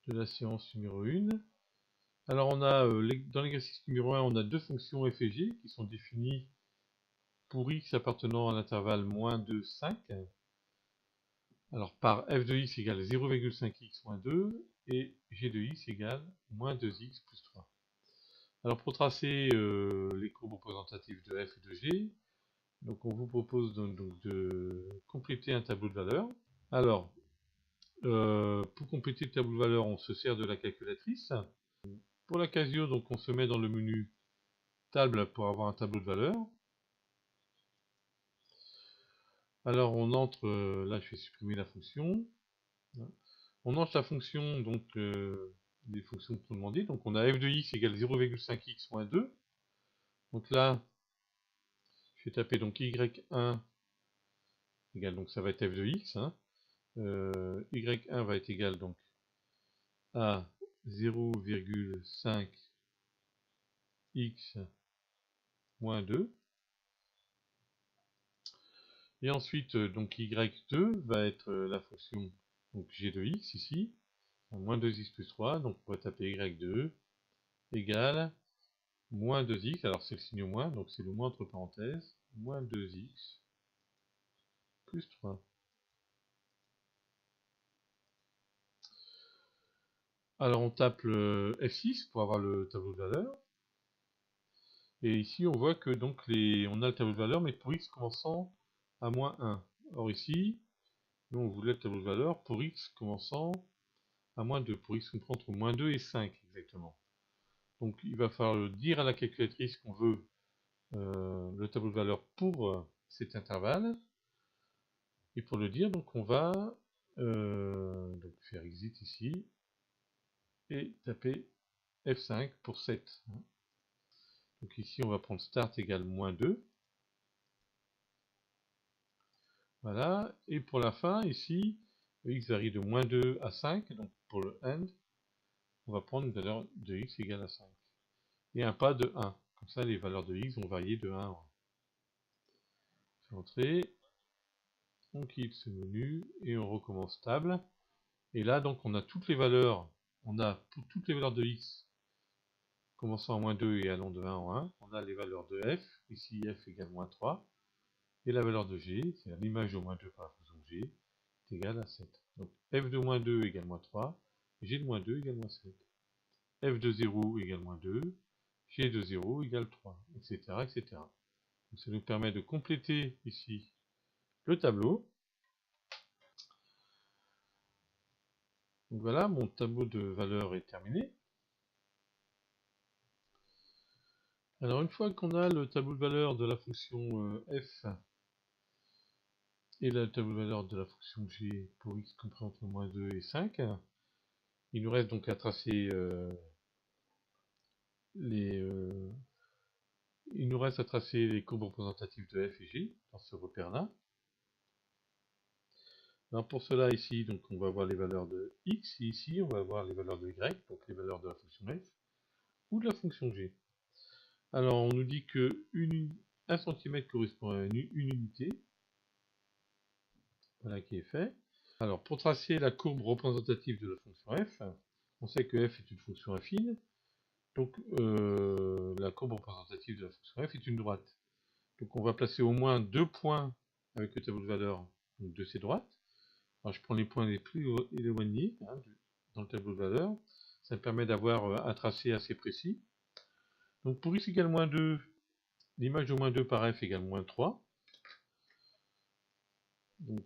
de la séance numéro 1. Alors on a dans l'exercice numéro 1, on a deux fonctions f et g qui sont définies pour x appartenant à l'intervalle moins 2, 5. Alors par f de x égale 0,5x moins 2 et g de x égale moins 2x plus 3. Alors pour tracer les courbes représentatives de f et de g, donc on vous propose donc de compléter un tableau de valeurs. Alors pour compléter le tableau de valeurs, on se sert de la calculatrice. Pour la Casio, donc on se met dans le menu table pour avoir un tableau de valeurs. Alors on entre, là je vais supprimer la fonction. On entre la fonction, donc les fonctions que tout demandé. Donc on a f de x égale 0,5x moins 2. Donc là, je vais taper donc y1 égale, donc ça va être f de x. Hein. y1 va être égal donc à 0,5x moins 2. Et ensuite, donc y2 va être la fonction donc g de x ici, moins 2x plus 3, donc on va taper y2 égale moins 2x, alors c'est le signe moins, donc c'est le moins entre parenthèses, moins 2x plus 3. Alors on tape le F6 pour avoir le tableau de valeurs. Et ici on voit que donc on a le tableau de valeurs, mais pour x commençant à moins 1. Or ici, nous on voulait le tableau de valeurs pour x commençant à moins 2, pour x comprend entre moins 2 et 5 exactement. Donc il va falloir dire à la calculatrice qu'on veut le tableau de valeurs pour cet intervalle. Et pour le dire, donc on va donc faire exit ici et taper F5 pour 7. Donc ici on va prendre start égale moins 2. Voilà, et pour la fin ici, x varie de moins 2 à 5, donc pour le end, on va prendre une valeur de x égale à 5. Et un pas de 1. Comme ça les valeurs de x vont varier de 1 à 1. Je vais entrer, on quitte ce menu et on recommence table. Et là donc on a toutes les valeurs, on a pour toutes les valeurs de x commençant en moins 2 et allant de 1 en 1, on a les valeurs de f, ici f égale moins 3, et la valeur de g, c'est l'image de moins 2 par la fonction g, est égale à 7. Donc f de moins 2 égale moins 3, g de moins 2 égale moins 7. f de 0 égale moins 2, g de 0 égale 3, etc. etc. Donc ça nous permet de compléter ici le tableau. Donc voilà, mon tableau de valeurs est terminé. Alors une fois qu'on a le tableau de valeurs de la fonction f et le tableau de valeurs de la fonction g pour x compris entre moins 2 et 5, il nous reste donc à tracer les courbes représentatives de f et g dans ce repère-là. Alors pour cela ici, donc on va voir les valeurs de x, et ici on va voir les valeurs de y, donc les valeurs de la fonction f ou de la fonction g. Alors on nous dit que 1 cm correspond à une unité. Voilà qui est fait. Alors pour tracer la courbe représentative de la fonction f, on sait que f est une fonction affine, donc la courbe représentative de la fonction f est une droite. Donc on va placer au moins 2 points avec le tableau de valeurs de ces droites. Alors je prends les points les plus éloignés dans le tableau de valeurs. Ça me permet d'avoir un tracé assez précis. Donc pour x égale moins 2, l'image de moins 2 par f égale moins 3. Donc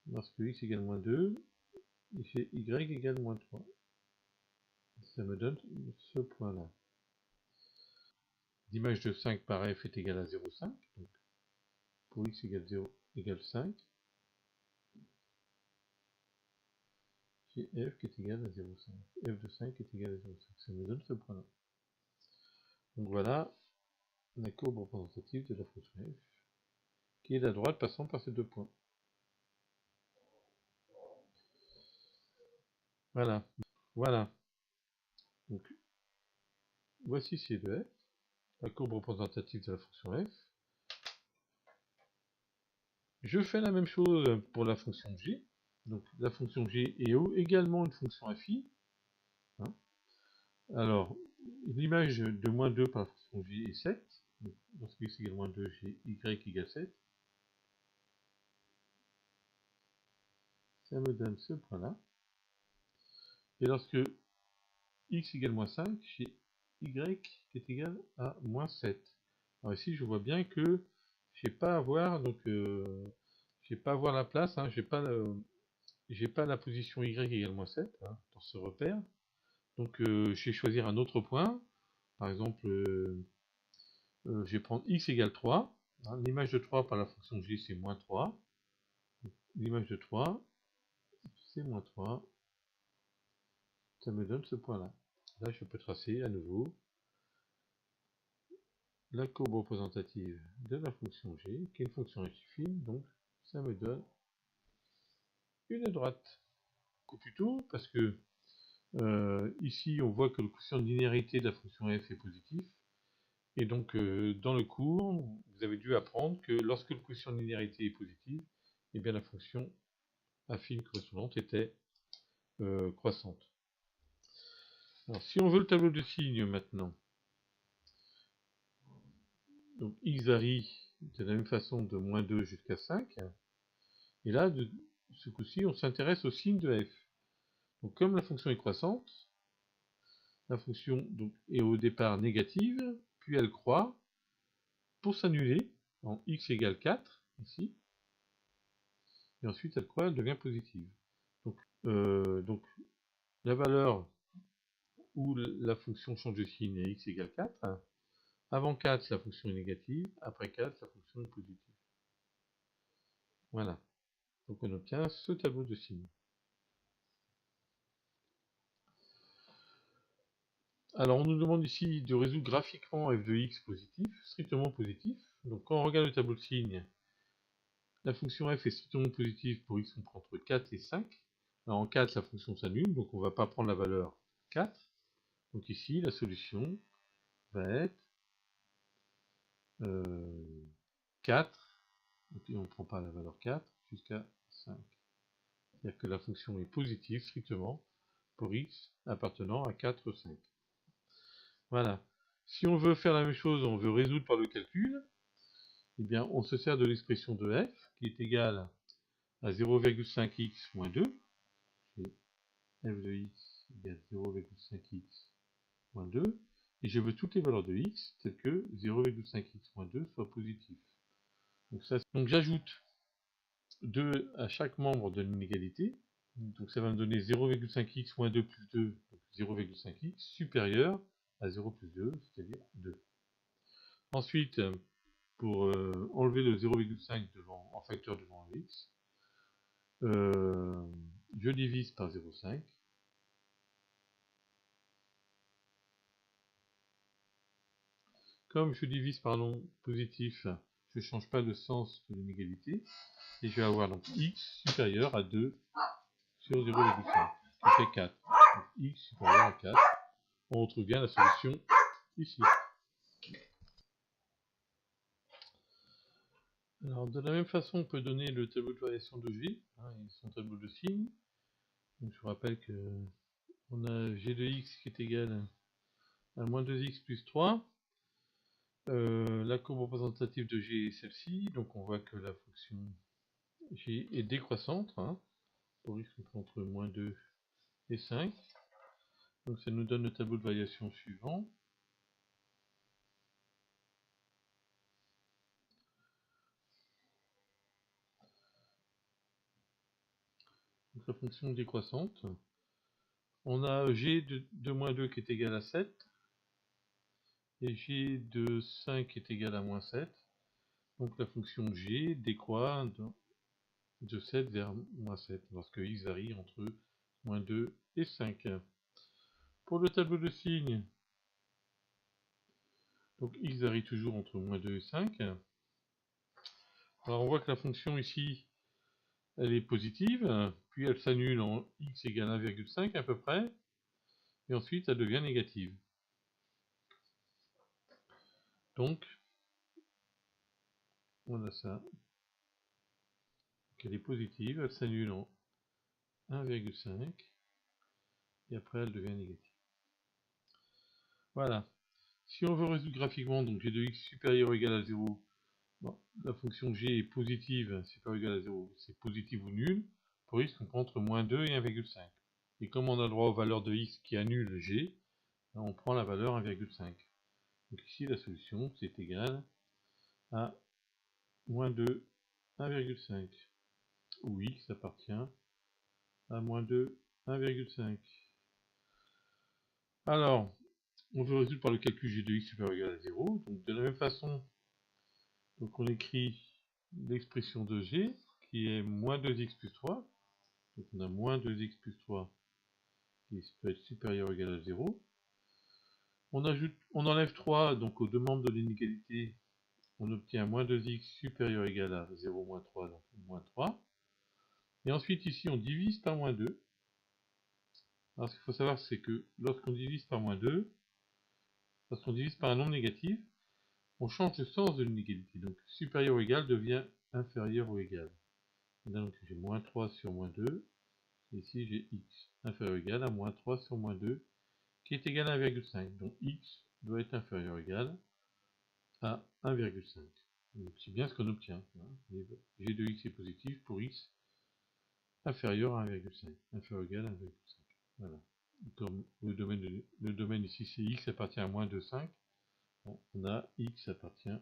lorsque x égale moins 2, et y égale moins 3. Ça me donne ce point-là. L'image de 5 par f est égale à 0,5. Donc pour x égale 0 égale 5. J'ai f qui est égal à 0,5. f de 5 est égal à 0,5. Ça me donne ce point-là. Donc voilà la courbe représentative de la fonction f, qui est la droite passant par ces deux points. Voilà. Voilà. Donc voici ces deux f, la courbe représentative de la fonction f. Je fais la même chose pour la fonction g. Donc la fonction g est également une fonction affine. Hein. Alors, l'image de moins 2 par la fonction g est 7. Donc, lorsque x égale moins 2, j'ai y égale 7. Ça me donne ce point-là. Et lorsque x égale moins 5, j'ai y qui est égal à moins 7. Alors ici, je vois bien que je n'ai pas à voir, donc j'ai pas à voir la place, hein, j'ai pas la position y égale moins 7 hein, dans ce repère. Donc je vais choisir un autre point. Par exemple, je vais prendre x égale 3. Hein, l'image de 3 par la fonction g, c'est moins 3. L'image de 3, c'est moins 3. Ça me donne ce point-là. Là, je peux tracer à nouveau la courbe représentative de la fonction g, qui est une fonction affine, donc ça me donne une droite. Ou plutôt, parce que ici, on voit que le quotient de linéarité de la fonction f est positif, et donc dans le cours, vous avez dû apprendre que lorsque le quotient de linéarité est positif, eh bien la fonction affine correspondante était croissante. Alors, si on veut le tableau de signes maintenant, donc x varie de la même façon de moins 2 jusqu'à 5, et là, de ce coup-ci, on s'intéresse au signe de f. Donc comme la fonction est croissante, la fonction donc, est au départ négative, puis elle croît pour s'annuler en x égale 4, ici, et ensuite elle croît, elle devient positive. Donc la valeur où la fonction change de signe est x égale 4. Avant 4, la fonction est négative, après 4, la fonction est positive. Voilà. Donc on obtient ce tableau de signes. Alors on nous demande ici de résoudre graphiquement f de x positif, strictement positif. Donc quand on regarde le tableau de signes, la fonction f est strictement positive pour x compris entre 4 et 5. Alors en 4, la fonction s'annule, donc on ne va pas prendre la valeur 4. Donc ici, la solution va être 4, et on ne prend pas la valeur 4, jusqu'à 5. C'est-à-dire que la fonction est positive strictement pour x appartenant à 4, 5. Voilà. Si on veut faire la même chose, on veut résoudre par le calcul, eh bien on se sert de l'expression de f, qui est égale à 0,5x moins 2. F de x égale 0,5x moins 2. Et je veux toutes les valeurs de x, telles que 0,5x moins 2 soit positif. Donc j'ajoute 2 à chaque membre de l'inégalité. Donc ça va me donner 0,5x moins 2 plus 2, 0,5x, supérieur à 0 plus 2, c'est-à-dire 2. Ensuite, pour enlever le 0,5 en facteur devant x, je divise par 0,5. Comme je divise par nombre positif, je ne change pas le sens de l'inégalité, et je vais avoir donc x supérieur à 2 sur 0,5, qui fait 4. Donc x supérieur à 4. On retrouve bien la solution ici. Alors, de la même façon, on peut donner le tableau de variation de G, hein, et son tableau de signes. Donc, je vous rappelle que on a g de x qui est égal à moins 2x plus 3. La courbe représentative de g est celle-ci, donc on voit que la fonction g est décroissante, hein, pour x entre moins 2 et 5. Donc ça nous donne le tableau de variation suivant. Donc la fonction décroissante. On a g de moins 2 qui est égal à 7, et g de 5 qui est égal à moins 7. Donc la fonction g décroît de 7 vers moins 7, lorsque x varie entre moins 2 et 5. Pour le tableau de signes, donc x varie toujours entre moins 2 et 5. Alors on voit que la fonction ici, elle est positive, puis elle s'annule en x égale 1,5 à peu près, et ensuite elle devient négative. Donc, on a ça. Donc elle est positive, elle s'annule en 1,5 et après elle devient négative. Voilà. Si on veut résoudre graphiquement, donc g de x supérieur ou égal à 0, bon, la fonction g est positive, supérieur ou égal à 0, c'est positif ou nul. Pour x, on prend entre moins 2 et 1,5. Et comme on a le droit aux valeurs de x qui annulent g, on prend la valeur 1,5. Donc ici, la solution, c'est égal à moins 2, 1,5, où x appartient à moins 2, 1,5. Alors, on veut résoudre par le calcul g de x supérieur ou égal à 0. Donc de la même façon, donc on écrit l'expression de g, qui est moins 2x plus 3. Donc on a moins 2x plus 3 qui peut être supérieur ou égal à 0. On enlève 3 donc aux deux membres de l'inégalité, on obtient moins 2x supérieur ou égal à 0 moins 3, donc moins 3. Et ensuite ici on divise par moins 2. Alors ce qu'il faut savoir c'est que lorsqu'on divise par moins 2, lorsqu'on divise par un nombre négatif, on change le sens de l'inégalité. Donc supérieur ou égal devient inférieur ou égal. Et donc j'ai moins 3 sur moins 2. Et ici j'ai x inférieur ou égal à moins 3 sur moins 2 qui est égal à 1,5. Donc x doit être inférieur ou égal à 1,5. C'est bien ce qu'on obtient. G de x est positif pour x inférieur à 1,5. Inférieur ou égal à 1,5. Voilà. Comme le domaine ici c'est x appartient à moins 2,5. Bon, on a x appartient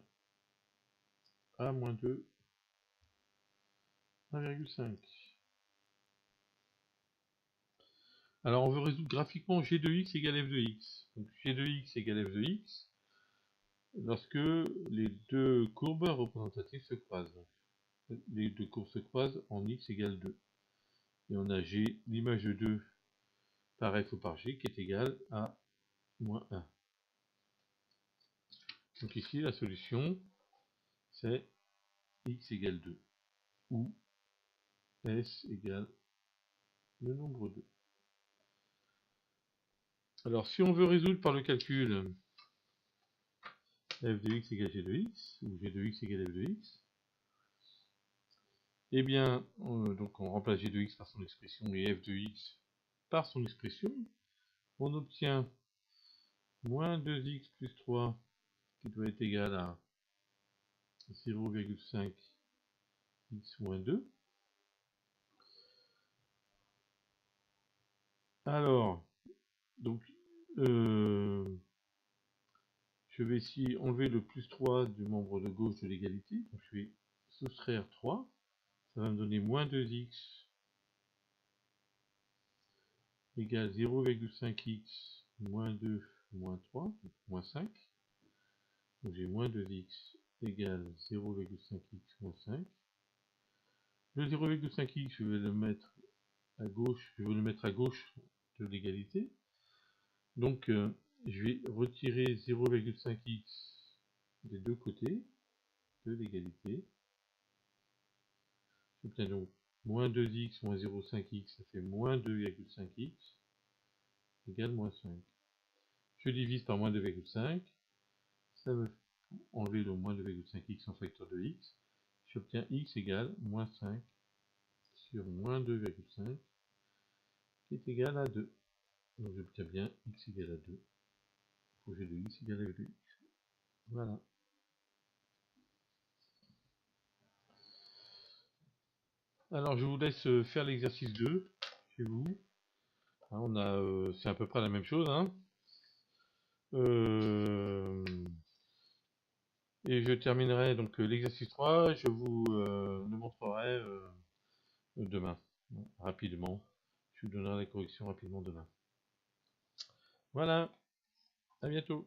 à moins 2, 1,5. Alors on veut résoudre graphiquement g de x égale f de x. Donc g de x égale f de x lorsque les deux courbes représentatives se croisent. Les deux courbes se croisent en x égale 2. Et on a g, l'image de 2 par f ou par g qui est égale à moins 1. Donc ici la solution c'est x égale 2 ou s égale le nombre 2. Alors si on veut résoudre par le calcul f de x égale g de x, ou g de x égale f de x, eh bien, donc on remplace g de x par son expression et f de x par son expression. On obtient moins 2x plus 3 qui doit être égal à 0,5 x moins 2. Alors, donc, je vais ici enlever le plus 3 du membre de gauche de l'égalité. Donc je vais soustraire 3. Ça va me donner moins 2x égale 0,5x moins 2 moins 3, donc moins 5. Donc j'ai moins 2x égale 0,5x moins 5. Le 0,5x, je vais le mettre à gauche, de l'égalité. Donc je vais retirer 0,5x des deux côtés de l'égalité. J'obtiens donc moins 2x moins 0,5x, ça fait moins 2,5x égale moins 5. Je divise par moins 2,5, ça me enlever le moins 2,5x en facteur de x. J'obtiens x égale moins 5 sur moins 2,5 qui est égal à 2. Donc j'obtiens bien x égale à 2 pour g de x égale à f de x. Voilà. Alors je vous laisse faire l'exercice 2 chez vous. On a, c'est à peu près la même chose. Hein. Et je terminerai donc l'exercice 3. Je vous le montrerai demain, rapidement. Je vous donnerai la correction rapidement demain. Voilà, à bientôt.